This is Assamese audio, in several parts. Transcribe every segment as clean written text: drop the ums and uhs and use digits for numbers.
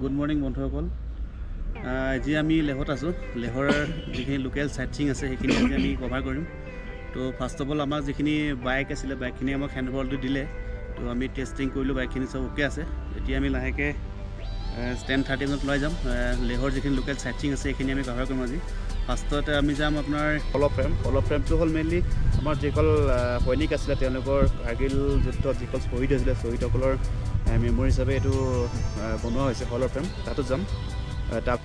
গুড মৰ্ণিং বন্ধুসকল। আজি আমি লেহত আছোঁ। লেহৰ যিখিনি লোকেল চাইটছিং আছে সেইখিনি আজি আমি কভাৰ কৰিম। তো ফাৰ্ষ্ট অফ অল আমাক যিখিনি বাইক আছিলে বাইকখিনি আমাক হেণ্ডঅভাৰটো দিলে। তো আমি টেষ্টিং কৰিলোঁ, বাইকখিনি চব অ'কে আছে। এতিয়া আমি লাহেকৈ 10:30 মানত ওলাই যাম। লেহৰ যিখিনি লোকেল চাইটছিং আছে সেইখিনি আমি কভাৰ কৰিম আজি। ফাৰ্ষ্টতে আমি যাম আপোনাৰ ফ্ৰেমটো হ'ল মেইনলি আমাৰ যিসকল সৈনিক আছিলে তেওঁলোকৰ কাৰ্গিল যুদ্ধত যিসকল শ্বহীদ হৈছিলে শ্বহীদসকলৰ মেমৰি হিচাপে এইটো বনোৱা হৈছে হলৰ ফ্ৰেম। তাতো যাম। তাত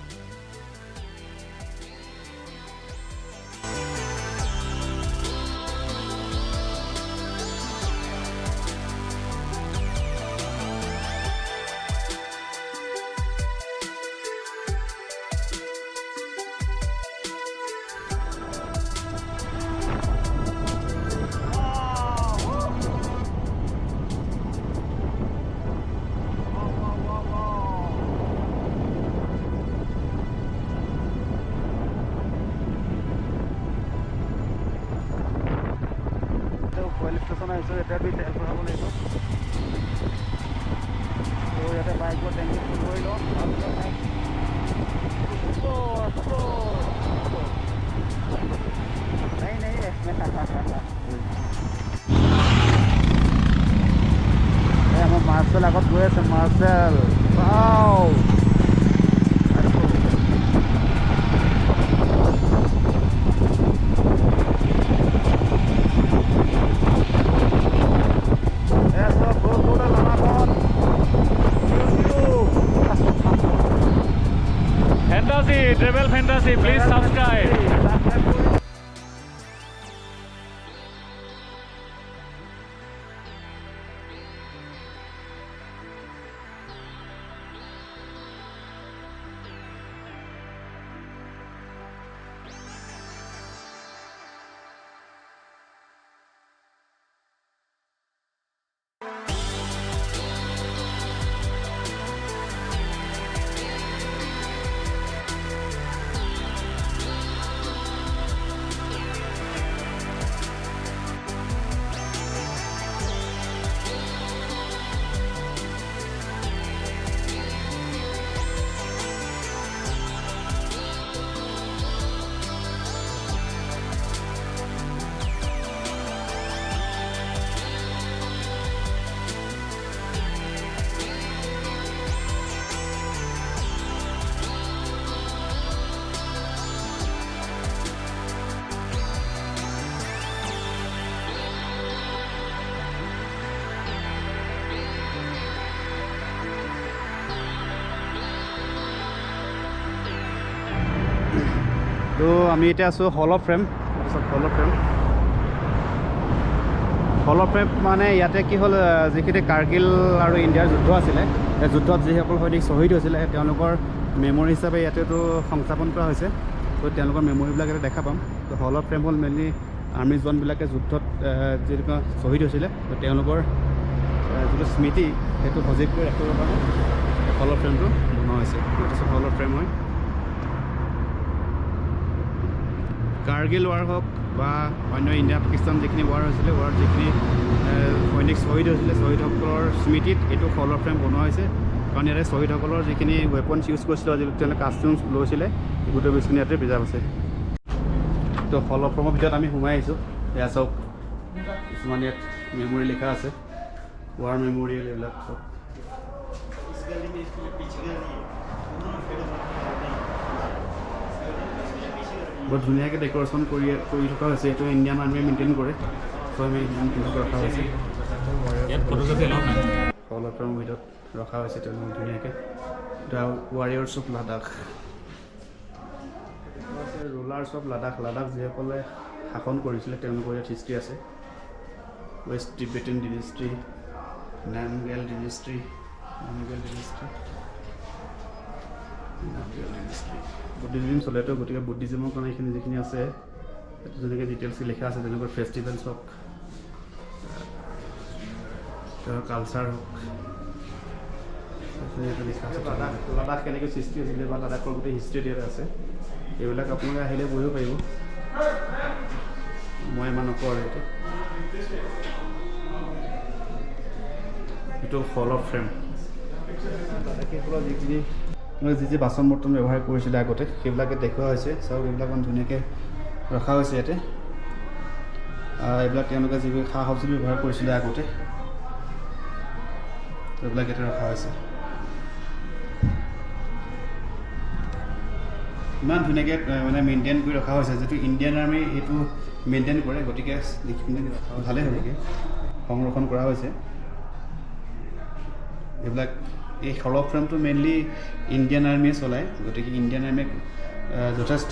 অইল ষ্টেচন আহিছোঁ। এতিয়া আমি তেল ভৰাব লাগিব। তো ইয়াতে বাইকৰ টেংকি ফুল কৰি লওঁ। আমাৰ মাৰ্চেল আগত গৈ আছে। মাৰ্চেল Travel Fantasy, please subscribe. তো আমি এতিয়া আছোঁ হল অফ ফ্ৰেম মানে ইয়াতে কি হ'ল, যিখিনি কাৰ্গিল আৰু ইণ্ডিয়াৰ যুদ্ধ আছিলে সেই যুদ্ধত যিসকল সৈনিক শ্বহীদ হৈছিলে তেওঁলোকৰ মেমৰি হিচাপে ইয়াতেতো সংস্থাপন কৰা হৈছে। তো তেওঁলোকৰ মেমৰিবিলাক ইয়াতে দেখা পাম। তো হল অফ ফ্ৰেম হ'ল মেইনলি আৰ্মি জোৱানবিলাকে যুদ্ধত যিটো শ্বহীদ হৈছিলে তো তেওঁলোকৰ যিটো স্মৃতি সেইটো সজীৱ কৰি ৰাখিবৰ কাৰণে হল অফ ফ্ৰেমটো বনোৱা হৈছে। এইটো হল অফ ফ্ৰেম হয়। কাৰ্গিল ৱাৰ হওক বা অন্য ইণ্ডিয়া পাকিস্তান যিখিনি ৱাৰ হৈছিলে, ৱাৰত যিখিনি সৈনিক শ্বহীদ হৈছিলে শ্বহীদসকলৰ স্মৃতিত এইটো হল অফ ফ্ৰেম বনোৱা হৈছে। কাৰণ ইয়াতে শ্বহীদসকলৰ যিখিনি ৱেপনছ ইউজ কৰিছিলে, যিটো তেওঁলোকে কাষ্টিউমছ লৈছিলে গোটেই বস্তুখিনি ইয়াতে প্ৰিজাৰ্ভ আছে। তো হল অফ ফ্ৰেমৰ ভিতৰত আমি সোমাই আহিছোঁ। এয়া চাওক কিছুমান ইয়াত মেমৰি লিখা আছে, ৱাৰ মেমৰিয়েল এইবিলাক চব। বৰ ধুনীয়াকৈ ডেক'ৰেশ্যন কৰি থকা হৈছে। এইটো ইণ্ডিয়ান আৰ্মিয়ে মেইনটেইন কৰে। চ' আমি ৰখা হৈছে হল অফ ফ্ৰেমৰ ভিতৰত ৰখা হৈছে তেওঁলোকক ধুনীয়াকৈ। The Warriors of Ladakh, rulers of Ladakh যিসকলে শাসন কৰিছিলে তেওঁলোকৰ ইয়াত হিষ্ট্ৰী আছে। ৱেষ্ট টিবেটান ডিনেষ্টি, নামগেল ডিনেষ্টি, বুদ্ধিজিম চলেতো, গতিকে বুদ্ধিজিমৰ কাৰণে এইখিনি যিখিনি আছে যেনেকৈ ডিটেইলছ লিখা আছে, যেনেকৈ ফেষ্টিভেলছ হওক, কালচাৰ হওক, লিখা আছে। লাডাখ কেনেকৈ সৃষ্টি হৈছিলে বা লাডাখৰ গোটেই হিষ্ট্ৰী ইয়াতে আছে। এইবিলাক আপোনালোকে আহিলে পঢ়িব পাৰিব। মই ইমান নকওঁ আৰু এইটো এইটো হল অফ ফ্ৰেম লাডাখীসকলৰ যিখিনি যি বাচন বৰ্তন ব্যৱহাৰ কৰিছিলে আগতে সেইবিলাকে দেখুওৱা হৈছে চাওক এইবিলাক ধুনীয়াকৈ ৰখা হৈছে ইয়াতে এইবিলাক তেওঁলোকে যিবোৰ সা সঁজুলি ব্যৱহাৰ কৰিছিলে আগতে এইবিলাক ইয়াতে ৰখা হৈছে ইমান ধুনীয়াকৈ মানে মেইনটেইন কৰি ৰখা হৈছে যিটো ইণ্ডিয়ান আৰ্মি এইটো মেইনটেইন কৰে গতিকে ভালেই হ'বগৈ সংৰক্ষণ কৰা হৈছে এইবিলাক এই হল অফ ফ্ৰেমটো মেইনলি ইণ্ডিয়ান আৰ্মিয়ে চলায় গতিকে ইণ্ডিয়ান আৰ্মিয়ে যথেষ্ট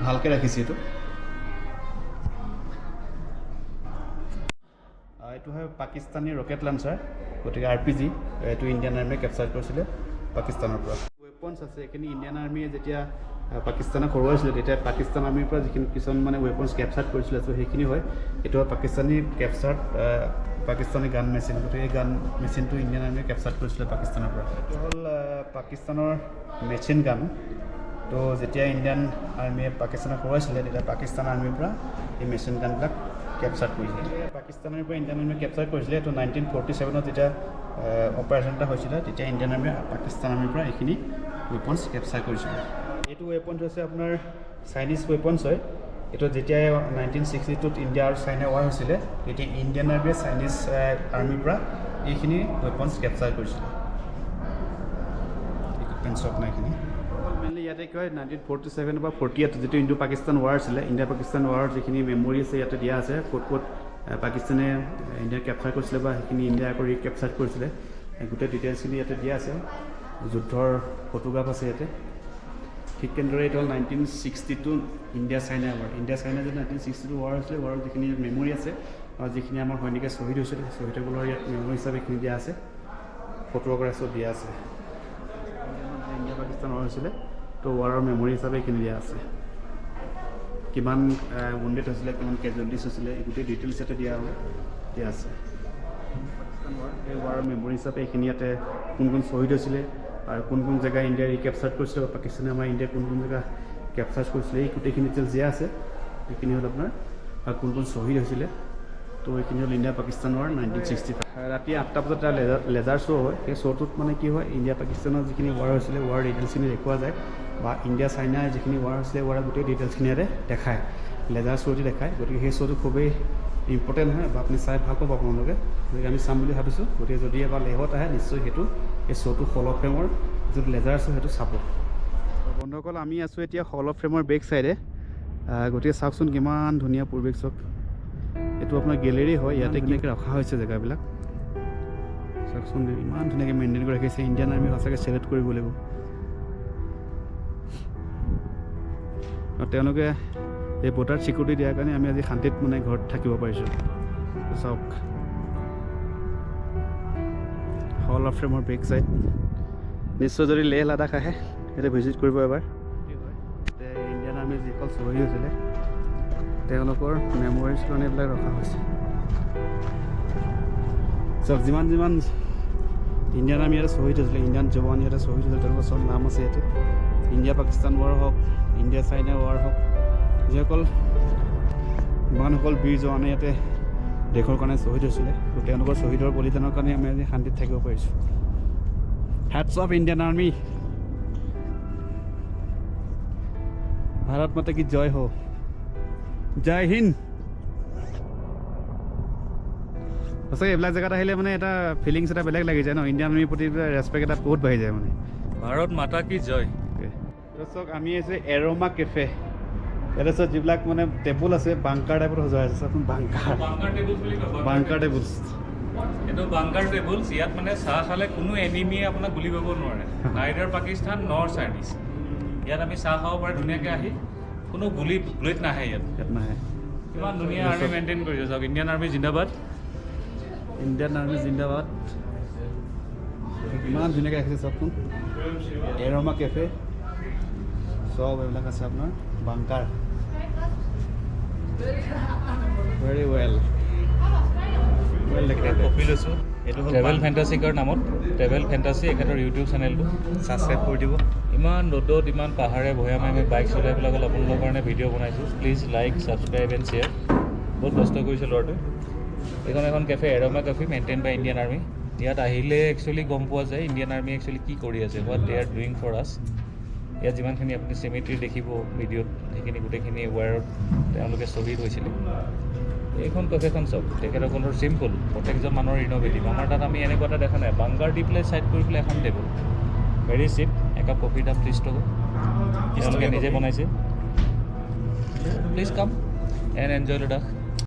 ভালকৈ ৰাখিছে এইটো এইটো হয় পাকিস্তানী ৰকেট লঞ্চাৰ গতিকে RPG এইটো ইণ্ডিয়ান আৰ্মিয়ে কেপচাৰ কৰিছিলে পাকিস্তানৰ পৰা ৱেপনছ আছে এইখিনি ইণ্ডিয়ান আৰ্মিয়ে যেতিয়া পাকিস্তানক হৰুৱাইছিলে তেতিয়া পাকিস্তান আৰ্মিৰ পৰা যিখিনি কিছুমান মানে ৱেপনছ কেপচাৰ কৰিছিলে চ' সেইখিনি হয় এইটো হয় পাকিস্তানী কেপচাৰ্ড পাকিস্তানী গান মেচিন গতিকে এই গান মেচিনটো ইণ্ডিয়ান আৰ্মিয়ে কেপচাৰ কৰিছিলে পাকিস্তানৰ পৰা এইটো হ'ল পাকিস্তানৰ মেচিন গান তো যেতিয়া ইণ্ডিয়ান আৰ্মিয়ে পাকিস্তানক হৰুৱাইছিলে তেতিয়া পাকিস্তান আৰ্মিৰ পৰা এই মেচিন গানবিলাক কেপচাৰ কৰিছিলে পাকিস্তানৰ পৰা ইণ্ডিয়ান আৰ্মিয়ে কেপচাৰ কৰিছিলে তো 1947 যেতিয়া অপাৰেশ্যন এটা হৈছিলে তেতিয়া ইণ্ডিয়ান আৰ্মিয়ে পাকিস্তান আৰ্মিৰ পৰা এইখিনি ৱেপনছ কেপচাৰ কৰিছিলে এইটো ৱেপনটো হৈছে আপোনাৰ চাইনিজ ৱেপনছ হয় এইটো যেতিয়া 1962 ইণ্ডিয়া আৰু চাইনা ৱাৰ হৈছিলে তেতিয়া ইণ্ডিয়ান আৰ্মিয়ে চাইনিজ আৰ্মিৰ পৰা এইখিনি ৱেপনছ কেপচাৰ কৰিছিলে পেঞ্চক নাইখিনি মেইনলি ইয়াতে কি হয় 1947 বা 48 যিটো ইণ্ডো পাকিস্তান ৱাৰ আছিলে ইণ্ডিয়া পাকিস্তান ৱাৰৰ যিখিনি মেমৰি আছে ইয়াতে দিয়া আছে ক'ত ক'ত পাকিস্তানে ইণ্ডিয়া কেপচাৰ কৰিছিলে বা সেইখিনি ইণ্ডিয়া আকৌ ৰিকেপচাৰ কৰিছিলে গোটেই ডিটেইলছখিনি ইয়াতে দিয়া আছে যুদ্ধৰ ফটোগ্ৰাফ আছে ইয়াতে ঠিক তেনেদৰে এইটো হ'ল 1962 ইণ্ডিয়া চাইনা যে 1962 ৱাৰ হৈছিলে ৱাৰৰ যিখিনি মেমৰি আছে আৰু যিখিনি আমাৰ সৈনিকে শ্বহীদ হৈছিলে শ্বহীদসকলৰ ইয়াত মেমৰি হিচাপে এইখিনি দিয়া আছে ফটোগ্ৰাফ চব দিয়া আছে ইণ্ডিয়া পাকিস্তান ৱাৰ হৈছিলে তো ৱাৰৰ মেমৰি হিচাপে এইখিনি দিয়া আছে কিমান উণ্ডেড হৈছিলে কিমান কেজুৱেলিটিছ হৈছিলে গোটেই ডিটেইলছ ইয়াতে দিয়া আছে পাকিস্তান ৱাৰ এই ৱাৰৰ মেমৰি হিচাপে এইখিনি ইয়াতে কোন কোন শ্বহীদ হৈছিলে আৰু কোন কোন জেগা ইণ্ডিয়াই ৰিকেপচাৰ কৰিছিলে বা পাকিস্তানে আমাৰ ইণ্ডিয়াই কোন কোন জেগা কেপচাৰ কৰিছিলে এই গোটেইখিনি ডিটেইলছ দিয়া আছে এইখিনি হ'ল আপোনাৰ আৰু কোন কোন শ্বহীদ হৈছিলে তো এইখিনি হ'ল ইণ্ডিয়া পাকিস্তান ৱাৰ 1965 ৰাতি 8টা বজাত এটা লেজাৰ শ্ব' হয় সেই শ্ব'টোত মানে কি হয় ইণ্ডিয়া পাকিস্তানৰ যিখিনি ৱাৰ হৈছিলে ৱাৰ ডিটেইলছখিনি দেখুওৱা যায় বা ইণ্ডিয়া চাইনাৰ যিখিনি ৱাৰ হৈছিলে ৱাৰৰ গোটেই ডিটেইলছখিনি ইয়াতে দেখায় লেজাৰ শ্ব'টো দেখায় গতিকে সেই শ্ব'টো খুবেই ইম্পৰ্টেণ্ট হয় বা আপুনি চাই ভাল পাব আপোনালোকে গতিকে আমি চাম বুলি ভাবিছোঁ গতিকে যদি এবাৰ লেহত আহে নিশ্চয় সেইটো এই শ্ব'টো হল অফ ফ্ৰেমৰ যিটো লেজাৰ শ্ব' সেইটো চাব বন্ধুসকল আমি আছোঁ এতিয়া হল অফ ফ্ৰেমৰ বেক চাইডে গতিকে চাওকচোন কিমান ধুনীয়া পৰিৱেশ চাওক এইটো আপোনাৰ গেলেৰী হয় ইয়াতে ধুনীয়াকৈ ৰখা হৈছে জেগাবিলাক চাওকচোন ইমান ধুনীয়াকৈ মেইনটেইন কৰি ৰাখিছে ইণ্ডিয়ান আৰ্মি সঁচাকৈ চেলেক্ট কৰিব লাগিব আৰু তেওঁলোকে এই বৰ্ডাৰ ছিকিউৰিটি দিয়াৰ কাৰণে আমি আজি শান্তিত মানে ঘৰত থাকিব পাৰিছোঁ চাওক হল অফ ফ্ৰেমৰ বেক চাইড নিশ্চয় যদি লেহ লাডাখ আহে ইয়াতে ভিজিট কৰিব এবাৰ ইণ্ডিয়ান আৰ্মিৰ যিসকল শ্বহীদ হৈছিলে তেওঁলোকৰ মেমৰিজ কাৰণে এইবিলাক ৰখা হৈছে চব যিমান ইণ্ডিয়ান আৰ্মি ইয়াতে শ্বহীদ হৈছিলে ইণ্ডিয়ান জৱান ইয়াতে শ্বহীদ হৈছিলে তেওঁলোকৰ চব নাম আছে ইয়াতে ইণ্ডিয়া পাকিস্তান ৱাৰ হওক ইণ্ডিয়া চাইনা ৱাৰ হওক যিসকল ইমানসকল বীৰ জৱানে ইয়াতে দেশৰ কাৰণে শ্বহীদ হৈছিলে তো তেওঁলোকৰ শ্বহীদৰ বলিদানৰ কাৰণে আমি আজি শান্তিত থাকিব পাৰিছোঁ heads of Indian army Bharat মাতা কি জয় হো জয় হিন্দ সঁচাকৈ এইবিলাক জেগাত আহিলে মানে এটা ফিলিংছ এটা বেলেগ লাগি যায় ন ইণ্ডিয়ান আৰ্মিৰ প্ৰতি ৰেচপেক্ট এটা বহুত বাঢ়ি যায় মানে ভাৰত মাতা কি জয় চাওক আমি আছোঁ এৰ'মা কেফে ইয়াতে চাওক যিবিলাক মানে টেবুল আছে বাংকাৰ টাইপত সজোৱা আছে চাওক বাংকাৰ টেবুলছ এইটো বাংকাৰ টেবুলছ ইয়াত মানে চাহ খালে কোনো এনিমিয়ে আপোনাক গুলি কৰিব নোৱাৰে নাইডাৰ পাকিস্তান নৰ চাইনিজ ইয়াত আমি চাহ খাব পাৰে ধুনীয়াকৈ আহি কোনো গুলিত নাহে ইয়াত নাহে কিমান ধুনীয়া আৰ্মি মেইনটেইন কৰিছে চাওক ইণ্ডিয়ান আৰ্মি জিন্দাবাদ ইমান ধুনীয়াকৈ ৰাখিছে চাওকচোন এৰ'মা কেফে চব এইবিলাক আছে আপোনাৰ বাংকাৰ ভেৰি ৱেল কপি লৈছোঁ এইটো হ'ল ট্ৰেভেল ফেণ্টাচিকৰ নামত ট্ৰেভেল ফেণ্টাচি এখেতৰ ইউটিউব চেনেলটো ছাবস্ক্ৰাইব কৰি দিব ইমান ৰ'দত ইমান পাহাৰে ভৈয়ামে আমি বাইক চলাই পেলাই গ'ল আপোনালোকৰ কাৰণে ভিডিঅ' বনাইছোঁ please like subscribe and share বহুত কষ্ট কৰিছে ল'ৰাটোৱে এইখন এখন কেফে এৰমা কেফে মেইনটেইন বাই ইণ্ডিয়ান আৰ্মি ইয়াত আহিলে একচুৱেলি গম পোৱা যায় ইণ্ডিয়ান আৰ্মি একচুৱেলি কি কৰি আছে what they are doing for us ইয়াত যিমানখিনি আপুনি চেমিট্ৰি দেখিব ভিডিঅ'ত সেইখিনি গোটেইখিনি ৱায়াৰত তেওঁলোকে শ্বহীদ হৈছিলে এইখন কেফেখন চাওক তেখেতসকলৰ চিম্পল প্ৰত্যেকজন মানুহৰ ইন'ভেটিভ আমাৰ তাত আমি এনেকুৱা এটা দেখা নাই বাংকাৰ দি পেলাই ছাইড কৰি পেলাই এখন টেবুল ভেৰি চিপ একাপ কফিৰ দাম 30 টকা তেওঁলোকে নিজে বনাইছে please come and enjoy Ladakh